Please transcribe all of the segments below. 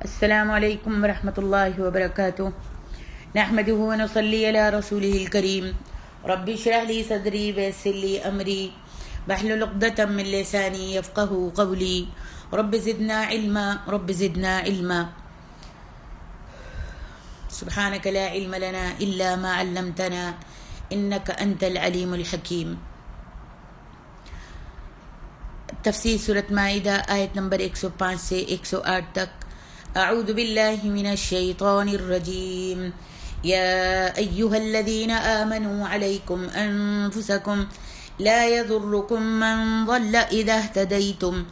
السلام علیکم ورحمۃ اللہ وبرکاتہ نحمده ونصلی علی رسوله الکریم رب اشرح لی صدری ویسر لی امری واحلل عقدۃ من لسانی یفقهوا قولی رب زدنا علما سبحانک لا علم لنا الا ما علمتنا انک انت العلیم الحکیم۔ تفسیر سورۃ مائدہ آیت نمبر 105 سے 108 تک۔ اعوذ باللہ من الشیطان الرجیم۔ یا ایہا الذین آمنوا علیکم انفسکم لا یضرکم من ضل اذا اہتدیتم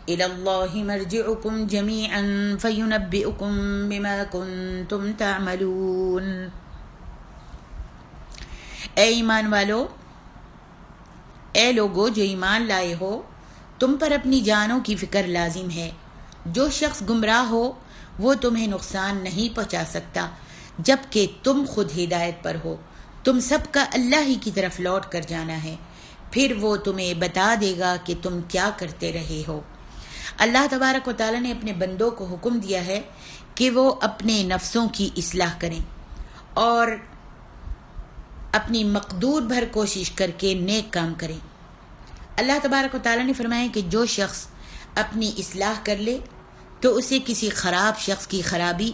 الی اللہ مرجعکم جمیعا فینبئکم بما کنتم تعملون۔ اے ایمان والو، اے لوگو جو ایمان لائے ہو، تم پر اپنی جانوں کی فکر لازم ہے۔ جو شخص گمراہ ہو وہ تمہیں نقصان نہیں پہنچا سکتا جبکہ تم خود ہدایت پر ہو۔ تم سب کا اللہ ہی کی طرف لوٹ کر جانا ہے، پھر وہ تمہیں بتا دے گا کہ تم کیا کرتے رہے ہو۔ اللہ تبارک و تعالیٰ نے اپنے بندوں کو حکم دیا ہے کہ وہ اپنے نفسوں کی اصلاح کریں اور اپنی مقدور بھر کوشش کر کے نیک کام کریں۔ اللہ تبارک و تعالیٰ نے فرمایا کہ جو شخص اپنی اصلاح کر لے تو اسے کسی خراب شخص کی خرابی،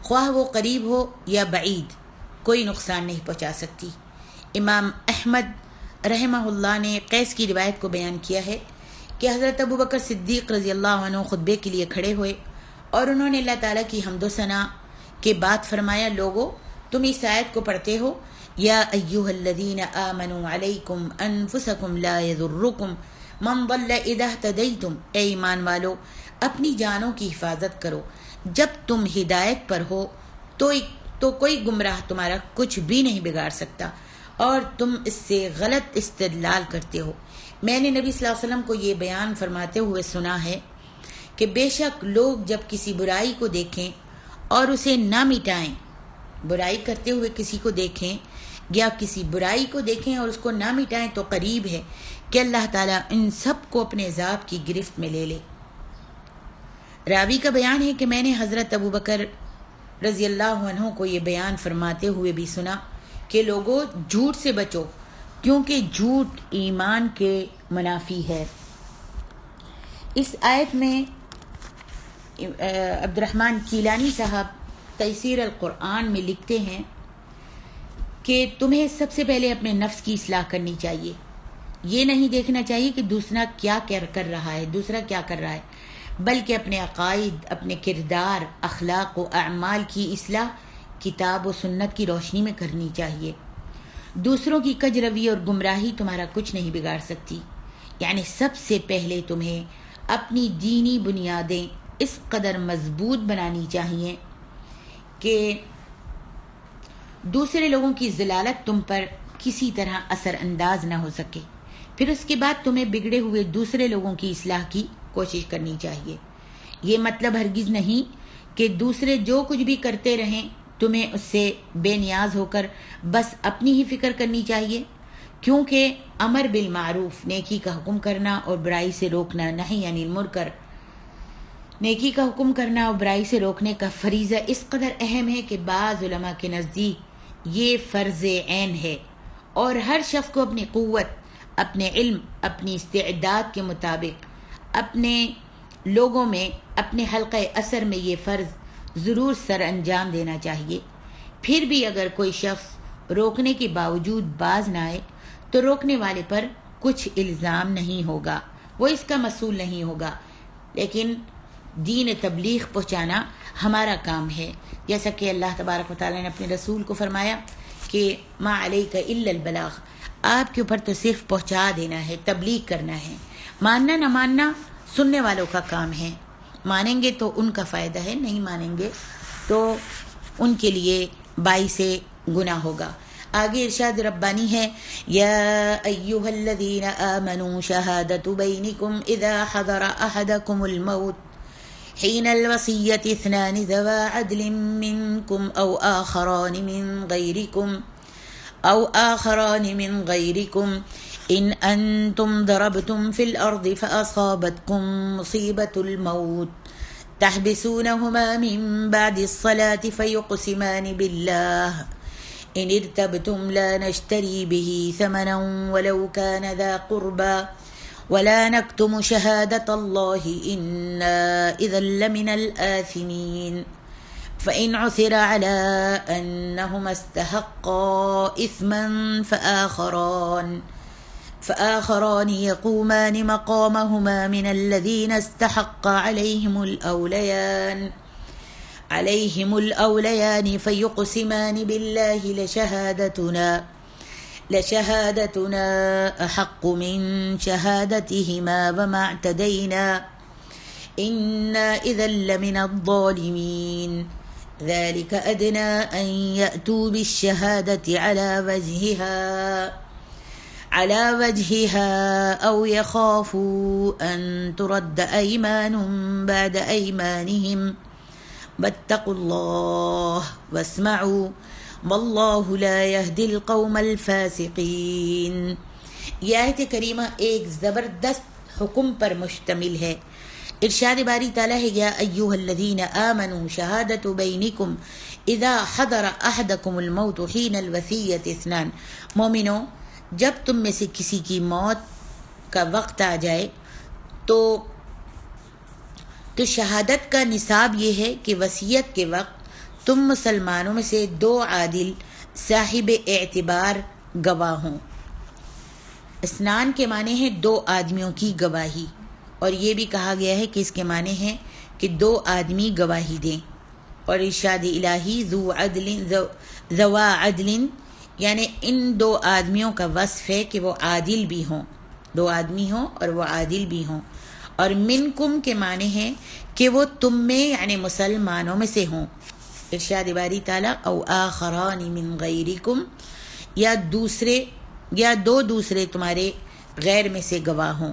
خواہ وہ قریب ہو یا بعید، کوئی نقصان نہیں پہنچا سکتی۔ امام احمد رحمہ اللہ نے قیس کی روایت کو بیان کیا ہے کہ حضرت ابوبکر صدیق رضی اللہ عنہ خطبے کے لیے کھڑے ہوئے اور انہوں نے اللہ تعالیٰ کی حمد و ثنا کے بعد فرمایا، لوگو تم اس آیت کو پڑھتے ہو، یا ایہا الذین آمنوا علیکم انفسکم لا یضرکم من ضل اذا اہتدیتم، اے ایمان والو اپنی جانوں کی حفاظت کرو، جب تم ہدایت پر ہو تو کوئی گمراہ تمہارا کچھ بھی نہیں بگاڑ سکتا اور تم اس سے غلط استدلال کرتے ہو۔ میں نے نبی صلی اللہ علیہ وسلم کو یہ بیان فرماتے ہوئے سنا ہے کہ بے شک لوگ جب کسی برائی کو دیکھیں اور اسے نہ مٹائیں، برائی کرتے ہوئے کسی کو دیکھیں یا کسی برائی کو دیکھیں اور اس کو نہ مٹائیں تو قریب ہے کہ اللہ تعالیٰ ان سب کو اپنے عذاب کی گرفت میں لے لے۔ راوی کا بیان ہے کہ میں نے حضرت ابوبکر رضی اللہ عنہ کو یہ بیان فرماتے ہوئے بھی سنا کہ لوگوں جھوٹ سے بچو، کیونکہ جھوٹ ایمان کے منافی ہے۔ اس آیت میں عبد الرحمن کیلانی صاحب تیسیر القرآن میں لکھتے ہیں کہ تمہیں سب سے پہلے اپنے نفس کی اصلاح کرنی چاہیے۔ یہ نہیں دیکھنا چاہیے کہ دوسرا کیا کر رہا ہے، بلکہ اپنے عقائد، اپنے کردار، اخلاق و اعمال کی اصلاح کتاب و سنت کی روشنی میں کرنی چاہیے۔ دوسروں کی کج روی اور گمراہی تمہارا کچھ نہیں بگاڑ سکتی۔ یعنی سب سے پہلے تمہیں اپنی دینی بنیادیں اس قدر مضبوط بنانی چاہیے کہ دوسرے لوگوں کی ضلالت تم پر کسی طرح اثر انداز نہ ہو سکے۔ پھر اس کے بعد تمہیں بگڑے ہوئے دوسرے لوگوں کی اصلاح کی کوشش کرنی چاہیے۔ یہ مطلب ہرگز نہیں کہ دوسرے جو کچھ بھی کرتے رہیں تمہیں اس سے بے نیاز ہو کر بس اپنی ہی فکر کرنی چاہیے، کیونکہ امر بالمعروف، نیکی کا حکم کرنا اور برائی سے روکنا، نہی عن المنکر، نیکی کا حکم کرنا اور برائی سے روکنے کا فریضہ اس قدر اہم ہے کہ بعض علماء کے نزدیک یہ فرض عین ہے، اور ہر شخص کو اپنی قوت، اپنے علم، اپنی استعداد کے مطابق اپنے لوگوں میں، اپنے حلقہ اثر میں یہ فرض ضرور سر انجام دینا چاہیے۔ پھر بھی اگر کوئی شخص روکنے کے باوجود باز نہ آئے تو روکنے والے پر کچھ الزام نہیں ہوگا، وہ اس کا مسئول نہیں ہوگا، لیکن دین تبلیغ پہنچانا ہمارا کام ہے، جیسا کہ اللہ تبارک و تعالیٰ نے اپنے رسول کو فرمایا کہ ما علیک الا البلاغ، آپ کے اوپر تو صرف پہنچا دینا ہے، تبلیغ کرنا ہے، ماننا نہ ماننا سننے والوں کا کام ہے۔ مانیں گے تو ان کا فائدہ ہے، نہیں مانیں گے تو ان کے لیے باعث گناہ ہوگا۔ آگے ارشاد ربانی ہے، یا ایہا الذین آمنوا شہادت بینکم اذا حضر احدکم الموت حین الوصیۃ اثنان ذوا عدل منکم او آخران من غیرکم ان انتم ضربتم فی الارض فاصابتکم مصیبۃ الموت تحبسونهما من بعد الصلاة فيقسمان بالله إن ارتبتم لا نشتري به ثمنا ولو كان ذا قربى ولا نكتم شهادة الله إنا إذا لمن الآثمين فإن عثر على أنهما استحقا إثما فآخران يقومان مقامهما من الذين استحق عليهم الأوليان فيقسمان بالله لشهادتنا أحق من شهادتهما وما اعتدينا إنا إذا لمن الظالمين ذلك أدنى أن يأتوا بالشهادة على وجهها أو يخافوا أن ترد أيمان بعد أيمانهم واتقوا الله واسمعوا واللہ لا یہدی القوم الفاسقین۔ یہ آیت کریمہ ایک زبردست حکم پر مشتمل ہے۔ ارشاد باری تعالیٰ ہے یا ایہا الذین آمنوا شہادت بینکم اذا حضر احدکم الموت حین الوصیۃ اثنان، مومنو جب تم میں سے کسی کی موت کا وقت آ جائے تو شہادت کا نصاب یہ ہے کہ وصیت کے وقت تم مسلمانوں میں سے 2 عادل صاحب اعتبار گواہ ہوں۔ اسنان کے معنی ہے 2 آدمیوں کی گواہی، اور یہ بھی کہا گیا ہے کہ اس کے معنی ہے کہ 2 آدمی گواہی دیں۔ اور ارشاد الہی ذوا عدل، یعنی ان 2 آدمیوں کا وصف ہے کہ وہ عادل بھی ہوں، 2 آدمی ہوں اور وہ عادل بھی ہوں۔ اور منکم کے معنی ہے کہ وہ تم میں یعنی مسلمانوں میں سے ہوں۔ ارشاد باری تعالیٰ او آخران من غیرکم، یا 2 دوسرے تمہارے غیر میں سے گواہ ہوں۔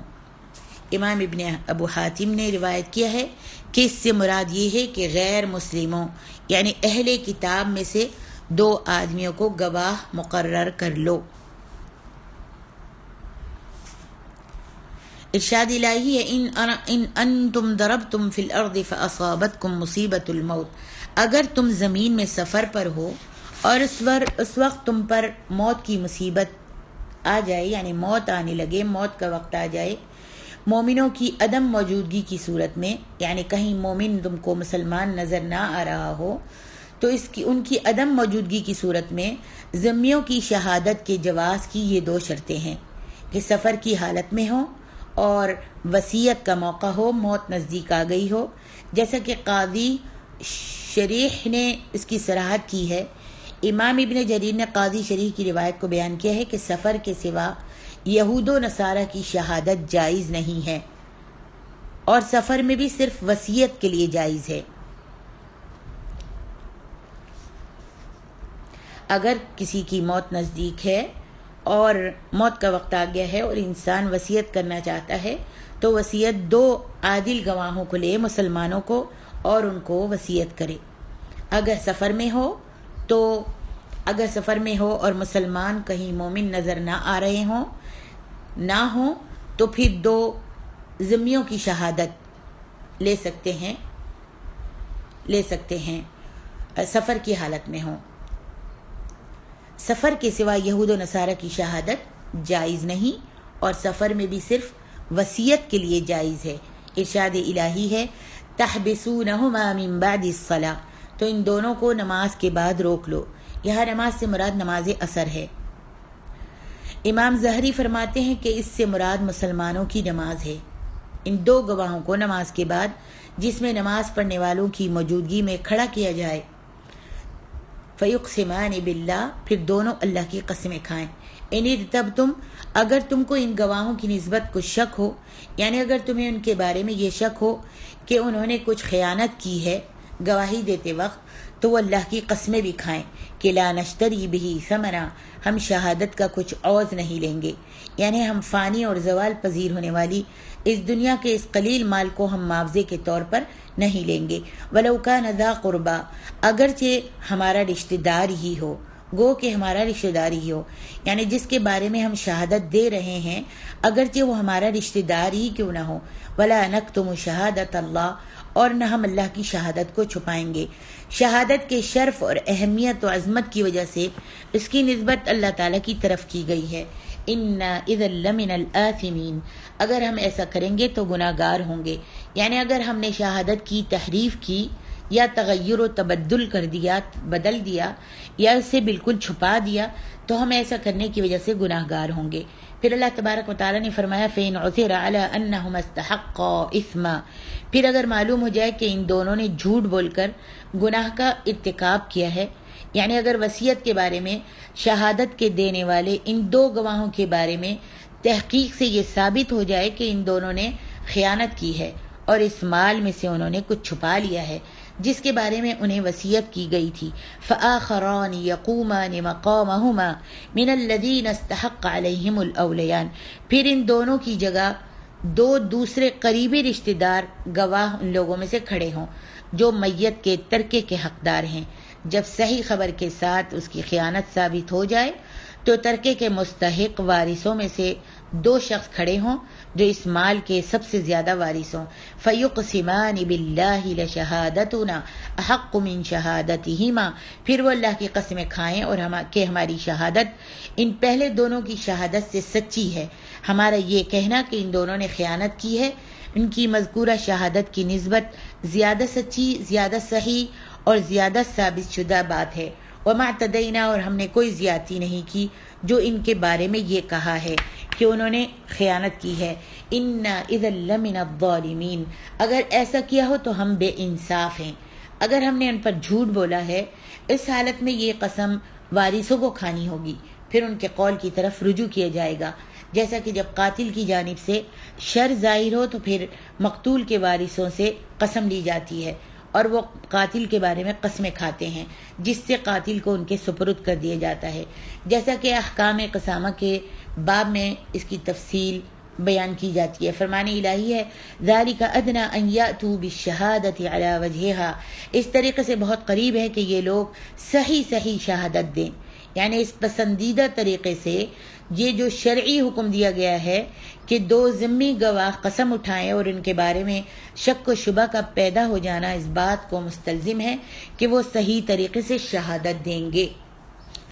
امام ابن ابو حاتم نے روایت کیا ہے کہ اس سے مراد یہ ہے کہ غیر مسلموں یعنی اہل کتاب میں سے 2 آدمیوں کو گواہ مقرر کر لو۔ ارشاد الہی ہے ان انتم ضربتم فی الارض فاصابتکم مصیبت الموت، اگر تم زمین میں سفر پر ہو اور اس وقت تم پر موت کی مصیبت آ جائے، یعنی موت آنے لگے، موت کا وقت آ جائے، مومنوں کی عدم موجودگی کی صورت میں، یعنی کہیں مومن تم کو مسلمان نظر نہ آ رہا ہو تو ان کی عدم موجودگی کی صورت میں ذمیوں کی شہادت کے جواز کی یہ 2 شرطیں ہیں کہ سفر کی حالت میں ہو اور وصیت کا موقع ہو، موت نزدیک آ گئی ہو۔ جیسا کہ قاضی شریح نے اس کی صراحت کی ہے، امام ابن جریر نے قاضی شریح کی روایت کو بیان کیا ہے کہ سفر کے سوا یہود و نصارہ کی شہادت جائز نہیں ہے، اور سفر میں بھی صرف وصیت کے لیے جائز ہے۔ اگر کسی کی موت نزدیک ہے اور موت کا وقت آ گیا ہے اور انسان وصیت کرنا چاہتا ہے تو وصیت 2 عادل گواہوں کو لے، مسلمانوں کو، اور ان کو وصیت کرے۔ اگر سفر میں ہو اور مسلمان کہیں مومن نظر نہ آ رہے ہوں تو پھر 2 ذمیوں کی شہادت لے سکتے ہیں سفر کی حالت میں ہوں۔ سفر کے سوا یہود و نصارہ کی شہادت جائز نہیں، اور سفر میں بھی صرف وصیت کے لیے جائز ہے۔ ارشاد الہی ہے تحبسونہما من بعد الصلاۃ، تو ان دونوں کو نماز کے بعد روک لو۔ یہاں نماز سے مراد نماز اثر ہے۔ امام زہری فرماتے ہیں کہ اس سے مراد مسلمانوں کی نماز ہے۔ ان 2 گواہوں کو نماز کے بعد جس میں نماز پڑھنے والوں کی موجودگی میں کھڑا کیا جائے، فیقسمان باللہ، پھر دونوں اللہ کی قسمیں کھائیں۔ ان ارتبتم، اگر تم کو ان گواہوں کی نسبت کچھ شک ہو، یعنی اگر تمہیں ان کے بارے میں یہ شک ہو کہ انہوں نے کچھ خیانت کی ہے گواہی دیتے وقت، تو وہ اللہ کی قسمیں بھی کھائیں کہ لا نشتری بہ ثمنا، ہم شہادت کا کچھ عوض نہیں لیں گے، یعنی ہم فانی اور زوال پذیر ہونے والی اس دنیا کے اس قلیل مال کو ہم معاوضے کے طور پر نہیں لیں گے۔ ولو کان ذا قربا، اگرچہ ہمارا رشتہ دار ہی ہو، گو کہ ہمارا رشتہ دار ہی ہو، یعنی جس کے بارے میں ہم شہادت دے رہے ہیں اگرچہ وہ ہمارا رشتہ دار ہی کیوں نہ ہو۔ ولا نکتم شہادت اللہ، اور نہ ہم اللہ کی شہادت کو چھپائیں گے۔ شہادت کے شرف اور اہمیت و عظمت کی وجہ سے اس کی نسبت اللہ تعالیٰ کی طرف کی گئی ہے۔ اِنَّا اِذًا لَمِنَ الْآثِمِينَ، اگر ہم ایسا کریں گے تو گناہ گار ہوں گے۔ یعنی اگر ہم نے شہادت کی تحریف کی یا تغیر و تبدل کر دیا، بدل دیا یا اسے بالکل چھپا دیا تو ہم ایسا کرنے کی وجہ سے گناہ گار ہوں گے۔ پھر اللہ تبارک و تعالیٰ نے فرمایا فَإِنْ عُثِرَ عَلَىٰ أَنَّهُمَا اسْتَحَقَّا إِثْمًا، پھر اگر معلوم ہو جائے کہ ان دونوں نے جھوٹ بول کر گناہ کا ارتکاب کیا ہے، یعنی اگر وصیت کے بارے میں شہادت کے دینے والے ان دو گواہوں کے بارے میں تحقیق سے یہ ثابت ہو جائے کہ ان دونوں نے خیانت کی ہے اور اس مال میں سے انہوں نے کچھ چھپا لیا ہے جس کے بارے میں انہیں وصیت کی گئی تھی، فآخران یقومان مقامہما من الذین استحق علیہم الاولیان، پھر ان دونوں کی جگہ دو دوسرے قریبی رشتہ دار گواہ ان لوگوں میں سے کھڑے ہوں جو میت کے ترکے کے حقدار ہیں۔ جب صحیح خبر کے ساتھ اس کی خیانت ثابت ہو جائے تو ترکے کے مستحق وارثوں میں سے دو شخص کھڑے ہوں جو اس مال کے سب سے زیادہ وارث ہوں، فَيُقْسِمَانِ بِاللَّهِ لَشَهَادَتُنَا أَحَقُّ مِنْ شَهَادَتِهِمَا، پھر وہ اللہ کی قسمیں کھائیں اور کہ ہماری شہادت ان پہلے دونوں کی شہادت سے سچی ہے۔ ہمارا یہ کہنا کہ ان دونوں نے خیانت کی ہے ان کی مذکورہ شہادت کی نسبت زیادہ سچی، زیادہ صحیح اور زیادہ ثابت شدہ بات ہے۔ وَمَا اعْتَدَيْنَا، اور ہم نے کوئی زیادتی نہیں کی جو ان کے بارے میں یہ کہا ہے کہ انہوں نے خیانت کی ہے۔ اِنَّا اِذًا لَمِنَ الظَّالِمِينَ، اگر ایسا کیا ہو تو ہم بے انصاف ہیں۔ اگر ہم نے ان پر جھوٹ بولا ہے اس حالت میں یہ قسم وارثوں کو کھانی ہوگی، پھر ان کے قول کی طرف رجوع کیا جائے گا، جیسا کہ جب قاتل کی جانب سے شر ظاہر ہو تو پھر مقتول کے وارثوں سے قسم لی جاتی ہے اور وہ قاتل کے بارے میں قسمیں کھاتے ہیں جس سے قاتل کو ان کے سپرد کر دیا جاتا ہے، جیسا کہ احکام قسامہ کے باب میں اس کی تفصیل بیان کی جاتی ہے۔ فرمان الہی ہے ذَلِكَ أَدْنَىٰ أَن يَأْتُوا بِالشَّهَادَةِ عَلَىٰ وَجْهِهَا، اس طریقے سے بہت قریب ہے کہ یہ لوگ صحیح شہادت دیں، یعنی اس پسندیدہ طریقے سے یہ جو شرعی حکم دیا گیا ہے کہ دو ذمی گواہ قسم اٹھائیں اور ان کے بارے میں شک و شبہ کا پیدا ہو جانا اس بات کو مستلزم ہے کہ وہ صحیح طریقے سے شہادت دیں گے۔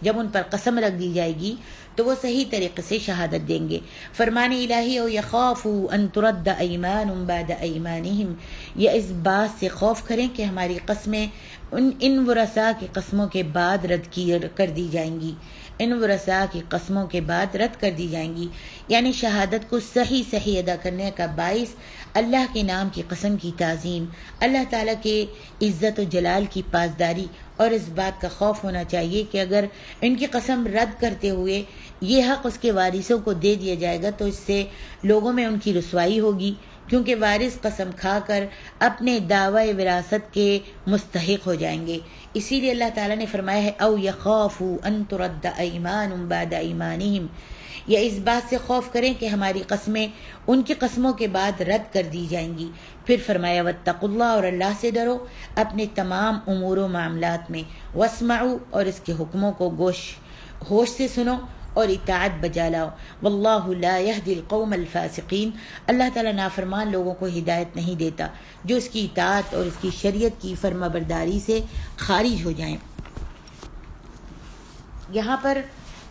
جب ان پر قسم رکھ دی جائے گی تو وہ صحیح طریقے سے شہادت دیں گے۔ فرمان الہی او یخافوا ان ترد ایمان بعد ایمانہم، یا اس بات سے خوف کریں کہ ہماری قسمیں ان ورثاء کی قسموں کے بعد رد کر دی جائیں گی، ان ورثاء کی قسموں کے بعد رد کر دی جائیں گی، یعنی شہادت کو صحیح ادا کرنے کا باعث اللہ کے نام کی قسم کی تعظیم، اللہ تعالیٰ کے عزت و جلال کی پاسداری اور اس بات کا خوف ہونا چاہیے کہ اگر ان کی قسم رد کرتے ہوئے یہ حق اس کے وارثوں کو دے دیا جائے گا تو اس سے لوگوں میں ان کی رسوائی ہوگی، کیونکہ وارث قسم کھا کر اپنے دعوی وراثت کے مستحق ہو جائیں گے۔ اسی لیے اللہ تعالیٰ نے فرمایا ہے او یخافوا ان ترد ایمان بعد ایمانہم، یا اس بات سے خوف کریں کہ ہماری قسمیں ان کی قسموں کے بعد رد کر دی جائیں گی۔ پھر فرمایا واتقوا اللہ، اور اللہ سے ڈرو اپنے تمام امور و معاملات میں، واسمعوا، اور اس کے حکموں کو ہوش سے سنو اور اطاعت بجا لاؤ، واللہ لا یہدی القوم الفاسقین، اللہ تعالیٰ نافرمان لوگوں کو ہدایت نہیں دیتا جو اس کی اطاعت اور اس کی شریعت کی فرما برداری سے خارج ہو جائیں۔ یہاں پر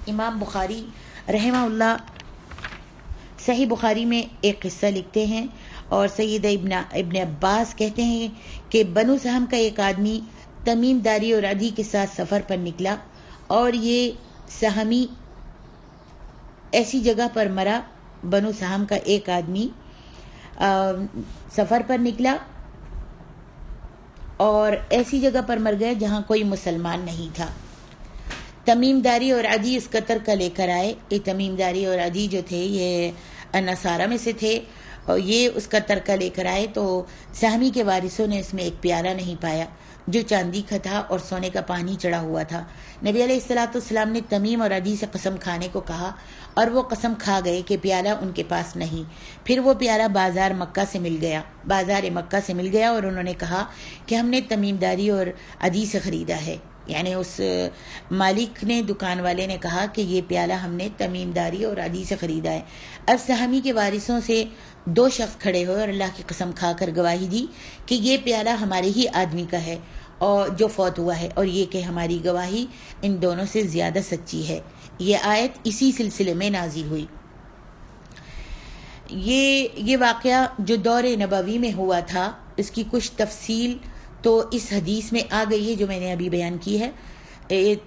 امام بخاری رحمہ اللہ صحیح بخاری میں ایک قصہ لکھتے ہیں، اور سید ابن عباس کہتے ہیں کہ بنو سہم کا ایک آدمی تمیم داری اور عدی کے ساتھ سفر پر نکلا، اور یہ سہمی ایسی جگہ پر مرا، بنو سہم کا ایک آدمی سفر پر نکلا اور ایسی جگہ پر مر گیا جہاں کوئی مسلمان نہیں تھا۔ تمیم داری اور عدی اس کا ترکہ لے کر آئے۔ یہ تمیم داری اور عدی جو تھے یہ نصارہ میں سے تھے، اور یہ اس کا ترکہ لے کر آئے تو سہمی کے وارثوں نے اس میں ایک پیالہ نہیں پایا جو چاندی کا تھا اور سونے کا پانی چڑھا ہوا تھا۔ نبی علیہ السلام نے تمیم اور عدی سے قسم کھانے کو کہا اور وہ قسم کھا گئے کہ پیالہ ان کے پاس نہیں۔ پھر وہ پیالہ بازار مکہ سے مل گیا اور انہوں نے کہا کہ ہم نے تمیم داری اور عدی سے خریدا ہے، یعنی اس مالک نے، دکان والے نے کہا کہ یہ پیالہ ہم نے تمیم داری اور عدی سے خریدا ہے۔ اب سہمی کے وارثوں سے 2 شخص کھڑے ہوئے اور اللہ کی قسم کھا کر گواہی دی کہ یہ پیالہ ہمارے ہی آدمی کا ہے اور جو فوت ہوا ہے، اور یہ کہ ہماری گواہی ان دونوں سے زیادہ سچی ہے۔ یہ آیت اسی سلسلے میں نازل ہوئی۔ یہ واقعہ جو دور نبوی میں ہوا تھا، اس کی کچھ تفصیل تو اس حدیث میں آ گئی ہے جو میں نے ابھی بیان کی ہے،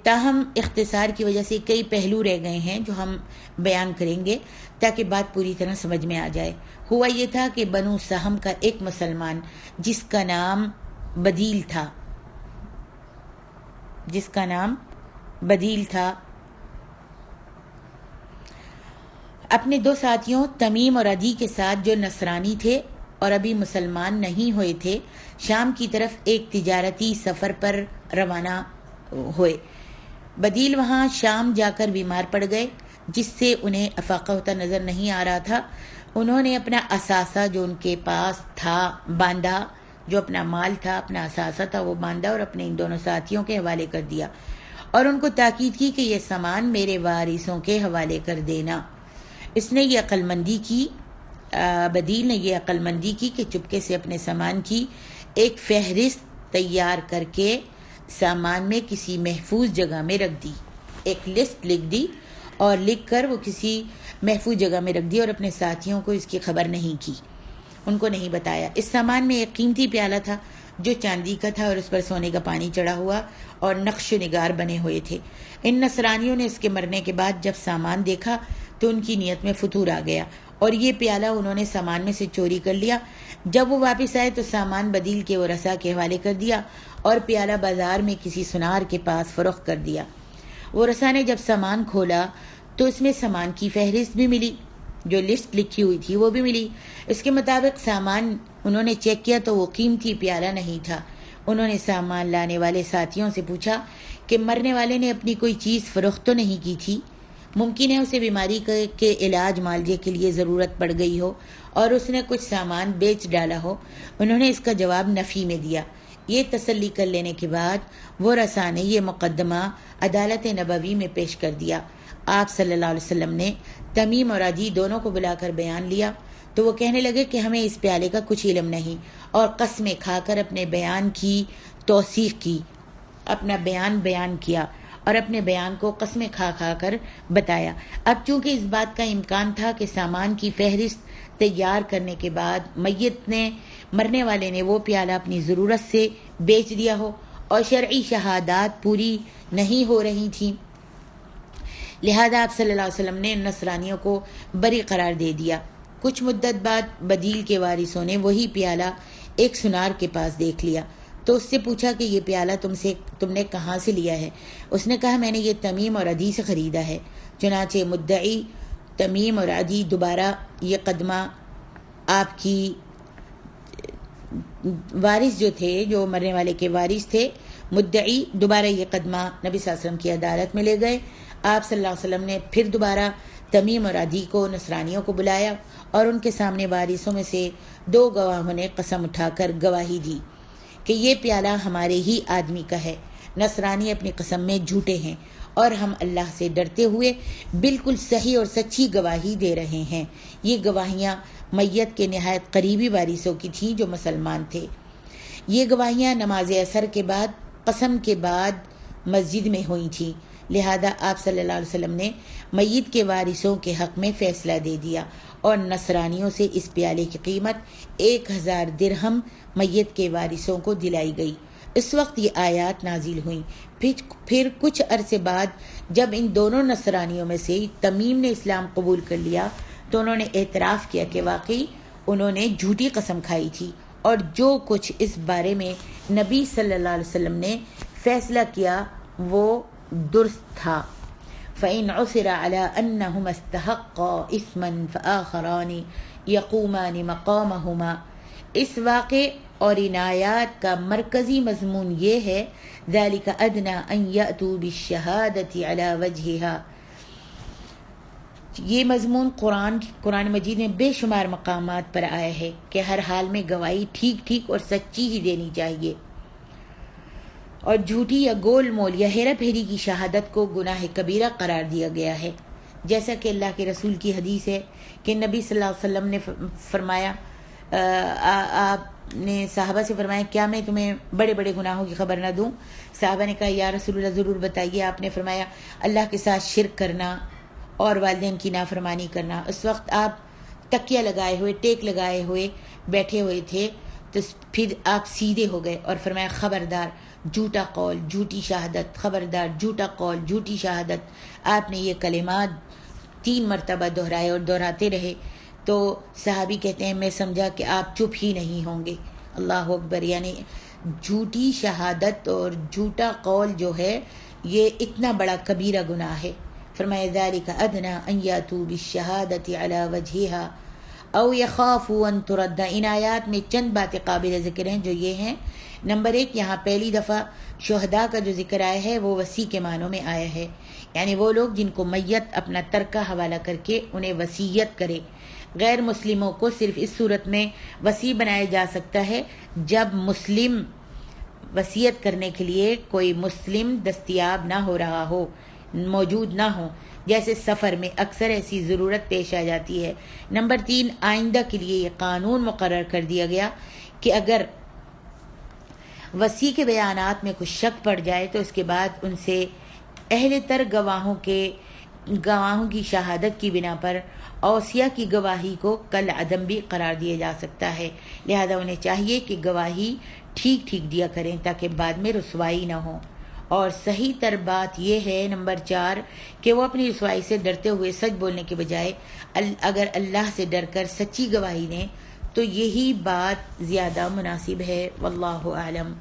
تاہم اختصار کی وجہ سے کئی پہلو رہ گئے ہیں جو ہم بیان کریں گے تاکہ بات پوری طرح سمجھ میں آ جائے۔ ہوا یہ تھا کہ بنو سہم کا ایک مسلمان جس کا نام بدیل تھا، اپنے 2 ساتھیوں تمیم اور عدی کے ساتھ جو نصرانی تھے اور ابھی مسلمان نہیں ہوئے تھے، شام کی طرف ایک تجارتی سفر پر روانہ ہوئے۔ بدیل وہاں شام جا کر بیمار پڑ گئے، جس سے انہیں افاقہ ہوتا نظر نہیں آ رہا تھا۔ انہوں نے اپنا اثاثہ جو ان کے پاس تھا باندھا، جو اپنا مال تھا، اپنا اثاثہ تھا، وہ باندھا اور اپنے ان دونوں ساتھیوں کے حوالے کر دیا اور ان کو تاکید کی کہ یہ سامان میرے وارثوں کے حوالے کر دینا۔ اس نے یہ عقل مندی کی، بدیل نے یہ عقل مندی کی کہ چپکے سے اپنے سامان کی ایک فہرست تیار کر کے سامان میں کسی محفوظ جگہ میں رکھ دی، ایک لسٹ لکھ دی اور لکھ کر وہ کسی محفوظ جگہ میں رکھ دی اور اپنے ساتھیوں کو اس کی خبر نہیں کی، ان کو نہیں بتایا۔ اس سامان میں ایک قیمتی پیالہ تھا جو چاندی کا تھا اور اس پر سونے کا پانی چڑھا ہوا اور نقش و نگار بنے ہوئے تھے۔ ان نصرانیوں نے اس کے مرنے کے بعد جب سامان دیکھا تو ان کی نیت میں فتور آ گیا اور یہ پیالہ انہوں نے سامان میں سے چوری کر لیا۔ جب وہ واپس آئے تو سامان بدیل کے ورثاء کے حوالے کر دیا اور پیالہ بازار میں کسی سنار کے پاس فروخت کر دیا۔ ورثاء نے جب سامان کھولا تو اس میں سامان کی فہرست بھی ملی، جو لسٹ لکھی ہوئی تھی وہ بھی ملی۔ اس کے مطابق سامان انہوں نے چیک کیا تو وہ قیمتی پیالہ نہیں تھا۔ انہوں نے سامان لانے والے ساتھیوں سے پوچھا کہ مرنے والے نے اپنی کوئی چیز فروخت تو نہیں کی تھی؟ ممکن ہے اسے بیماری کے علاج معالجے کے لیے ضرورت پڑ گئی ہو اور اس نے کچھ سامان بیچ ڈالا ہو۔ انہوں نے اس کا جواب نفی میں دیا۔ یہ تسلی کر لینے کے بعد وہ رسا نے یہ مقدمہ عدالت نبوی میں پیش کر دیا۔ آپ صلی اللہ علیہ وسلم نے تمیم اور عدی دونوں کو بلا کر بیان لیا تو وہ کہنے لگے کہ ہمیں اس پیالے کا کچھ علم نہیں، اور قسمیں کھا کر اپنے بیان کی توثیق کی، اپنا بیان کیا اور اپنے بیان کو قسمیں کھا کر بتایا۔ اب چونکہ اس بات کا امکان تھا کہ سامان کی فہرست تیار کرنے کے بعد مرنے والے نے وہ پیالہ اپنی ضرورت سے بیچ دیا ہو اور شرعی شہادات پوری نہیں ہو رہی تھیں، لہذا آپ صلی اللہ علیہ وسلم نے نصرانیوں کو بری قرار دے دیا۔ کچھ مدت بعد بدیل کے وارثوں نے وہی پیالہ ایک سنار کے پاس دیکھ لیا تو اس سے پوچھا کہ یہ پیالہ تم نے کہاں سے لیا ہے؟ اس نے کہا میں نے یہ تمیم اور عدی سے خریدا ہے۔ چنانچہ مدعی تمیم اور عدی دوبارہ یہ قدمہ آپ کی وارث جو تھے، جو مرنے والے کے وارث تھے، مدعی دوبارہ یہ قدمہ نبی صلی اللہ علیہ وسلم کی عدالت میں لے گئے۔ آپ صلی اللہ علیہ وسلم نے پھر دوبارہ تمیم اور عدی کو، نصرانیوں کو بلایا اور ان کے سامنے وارثوں میں سے 2 گواہوں نے قسم اٹھا کر گواہی دی کہ یہ پیالہ ہمارے ہی آدمی کا ہے۔ نصرانی اپنی قسم میں جھوٹے ہیں اور ہم اللہ سے ڈرتے ہوئے بالکل صحیح اور سچی گواہی دے رہے ہیں۔ یہ گواہیاں میت کے نہایت قریبی وارثوں کی تھیں جو مسلمان تھے۔ یہ گواہیاں نماز عصر کے بعد قسم کے بعد مسجد میں ہوئی تھیں، لہذا آپ صلی اللہ علیہ وسلم نے میت کے وارثوں کے حق میں فیصلہ دے دیا اور نصرانیوں سے اس پیالے کی قیمت 1000 درہم میت کے وارثوں کو دلائی گئی۔ اس وقت یہ آیات نازل ہوئیں۔ پھر کچھ عرصے بعد جب ان دونوں نصرانیوں میں سے تمیم نے اسلام قبول کر لیا تو انہوں نے اعتراف کیا کہ واقعی انہوں نے جھوٹی قسم کھائی تھی اور جو کچھ اس بارے میں نبی صلی اللہ علیہ وسلم نے فیصلہ کیا وہ درست تھا۔ فَإِنْ عُثِرَ عَلَىٰ أَنَّهُمَا اسْتَحَقَّا إِثْمًا فَآخَرَانِ يَقُومَانِ مَقَامَهُمَا۔ اس واقعے اور ان آیات کا مرکزی مضمون یہ ہے ذَلِكَ أَدْنَىٰ أَن يَأْتُوا بِالشَّهَادَةِ عَلَىٰ وَجْهِهَا۔ یہ مضمون قرآن مجید میں بے شمار مقامات پر آیا ہے کہ ہر حال میں گواہی ٹھیک اور سچی ہی دینی چاہیے۔ اور جھوٹی یا گول مول یا ہیرا پھیری کی شہادت کو گناہ کبیرہ قرار دیا گیا ہے، جیسا کہ اللہ کے رسول کی حدیث ہے کہ نبی صلی اللہ علیہ وسلم نے فرمایا، آپ نے صحابہ سے فرمایا کیا میں تمہیں بڑے بڑے گناہوں کی خبر نہ دوں؟ صحابہ نے کہا یا رسول اللہ ضرور بتائیے۔ آپ نے فرمایا اللہ کے ساتھ شرک کرنا اور والدین کی نافرمانی کرنا۔ اس وقت آپ تکیہ لگائے ہوئے، ٹیک لگائے ہوئے بیٹھے ہوئے تھے، تو پھر آپ سیدھے ہو گئے اور فرمایا خبردار جھوٹا قول جھوٹی شہادت، خبردار جھوٹا قول جھوٹی شہادت۔ آپ نے یہ کلمات 3 مرتبہ دہرائے اور دہراتے رہے، تو صحابی کہتے ہیں میں سمجھا کہ آپ چپ ہی نہیں ہوں گے۔ اللہ اکبر، یعنی جھوٹی شہادت اور جھوٹا قول جو ہے یہ اتنا بڑا کبیرہ گناہ ہے۔ فرمایا ذالک ادنی ان یاتوا بالشہادۃ علی وجہہا او یخافوا ان ترد۔ ان آیات میں چند باتیں قابل ذکر ہیں جو یہ ہیں، نمبر 1، یہاں پہلی دفعہ شہداء کا جو ذکر آیا ہے وہ وصی کے معنوں میں آیا ہے، یعنی وہ لوگ جن کو میت اپنا ترکہ حوالہ کر کے انہیں وصیت کرے۔ غیر مسلموں کو صرف اس صورت میں وصی بنایا جا سکتا ہے جب مسلم وصیت کرنے کے لیے کوئی مسلم دستیاب نہ ہو رہا ہو، موجود نہ ہو، جیسے سفر میں اکثر ایسی ضرورت پیش آ جاتی ہے۔ نمبر 3، آئندہ کے لیے یہ قانون مقرر کر دیا گیا کہ اگر وصی کے بیانات میں کچھ شک پڑ جائے تو اس کے بعد ان سے اہل تر گواہوں کی شہادت کی بنا پر اوصیہ کی گواہی کو کل عدم بھی قرار دیا جا سکتا ہے، لہذا انہیں چاہیے کہ گواہی ٹھیک ٹھیک دیا کریں تاکہ بعد میں رسوائی نہ ہو۔ اور صحیح تر بات یہ ہے نمبر 4 کہ وہ اپنی رسوائی سے ڈرتے ہوئے سچ بولنے کے بجائے اگر اللہ سے ڈر کر سچی گواہی دیں تو یہی بات زیادہ مناسب ہے۔ واللہ اعلم۔